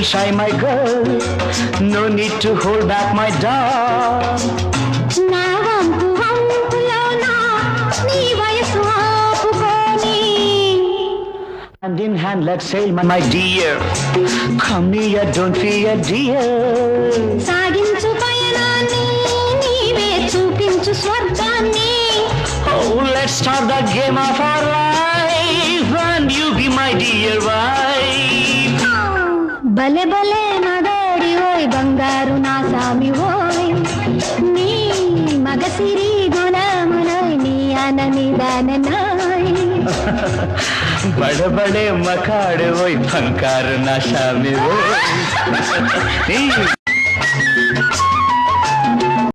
shy, my girl. No need to hold back, my doll. Hand in hand, let's sail, my dear. Come near, don't fear, dear. సాగించు పయనాన్ని నీవే చూపించు స్వర్గాన్ని. Oh, let's start the game of our life, and you be my dear wife. భలే భలే మగాడి ఓయ్ బంగారు నా సామి ఓయ్ నీ మగసిరి గుణమునోయ్ నీ అనని దాననాయ్. बड़े बड़े मकाड़ वही फंकार नशा में वो